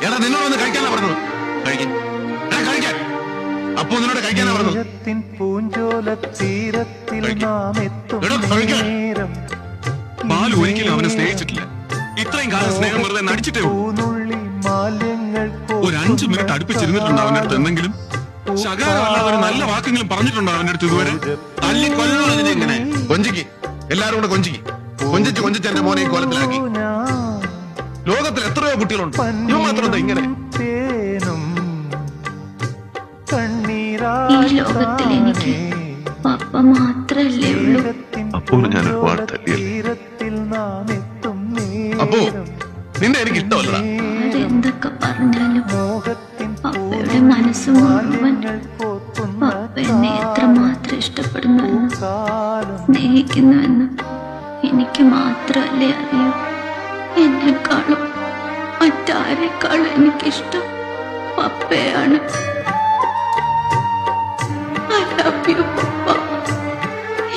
എടാ നിന്നോടൊന്ന് കഴിക്കാനാ പറഞ്ഞത്. കഴിക്കാൻ അപ്പോ നിന്നോട് കഴിക്കാനാ പറഞ്ഞത്. പാൽ ഒരിക്കലും അവനെ സ്നേഹിച്ചിട്ടില്ല. ഇത്രയും കാലം സ്നേഹം വെറുതെ നടിച്ചിട്ടേ ഉള്ളൂ. ഒരു 5 മിനിറ്റ് അടുപ്പിച്ചിരുന്നിട്ടുണ്ടോ അവന്റെ അടുത്ത് എന്തെങ്കിലും? ശകാരമല്ലാതെ ഒരു നല്ല വാക്കെങ്കിലും പറഞ്ഞിട്ടുണ്ടോ അവന്റെ അടുത്ത് ഇതുവരെ? തല്ലി കൊല്ലണം എങ്ങനെ? കൊഞ്ചിക്ക്, എല്ലാരും കൂടെ കൊഞ്ചിച്ച് എന്റെ മോനെ ഈ കോലത്തിലാക്കി. ലോകത്തിൽ എത്രയോ കുട്ടികളുണ്ട്, ഇവൻ മാത്രം ഇങ്ങനെ. ഈ ലോകത്തിൽ എനിക്ക് പപ്പ മാത്രല്ലേ ഉള്ളൂ. അപ്പോ ഞാൻ ഒരുപാട് തല്ലിയല്ലേ. അപ്പോ നിന്നെ എനിക്ക് ഇഷ്ടമല്ല. ആരെന്തൊക്കെ പറഞ്ഞാലും പപ്പയുടെ മനസ്സ് മുഴുവൻ പപ്പ എന്നെ എത്രമാത്രം ഇഷ്ടപ്പെടുന്നുവെന്നും സ്നേഹിക്കുന്നുവെന്നും എനിക്ക് മാത്രമല്ലേ അറിയൂ. എന്നെക്കാളും മറ്റാരെക്കാളും എനിക്കിഷ്ടം പപ്പയാണ്. I love you, പപ്പ.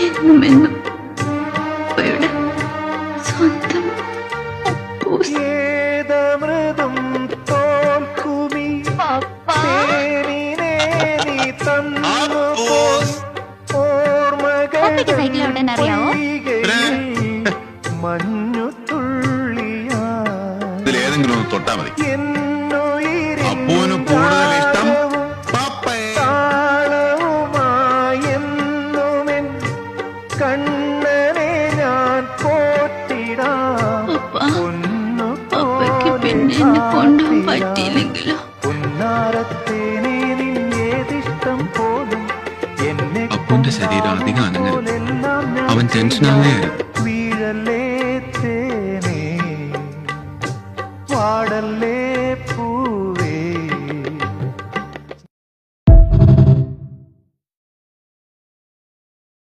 എന്നുമെന്നും പപ്പയുടെ സ്വന്തം അപ്പൂസ്. സൈക്കിൾ ഓടാൻ അറിയാവോ? ഇതിലേതെങ്കിലും ഒന്ന് തൊട്ടാ മതി. അപ്പൂന് കൂടുതൽ ഇഷ്ടം പപ്പയ്ക്ക് പിന്നെ എന്നെ കൊണ്ടുപോകാൻ പറ്റിയില്ലെങ്കിലോ? അപ്പൂന്റെ ശരീരം അധികം അനങ്ങരുത്. അവൻ ടെൻഷനാവുകയായിരുന്നു. വാടല്ലേ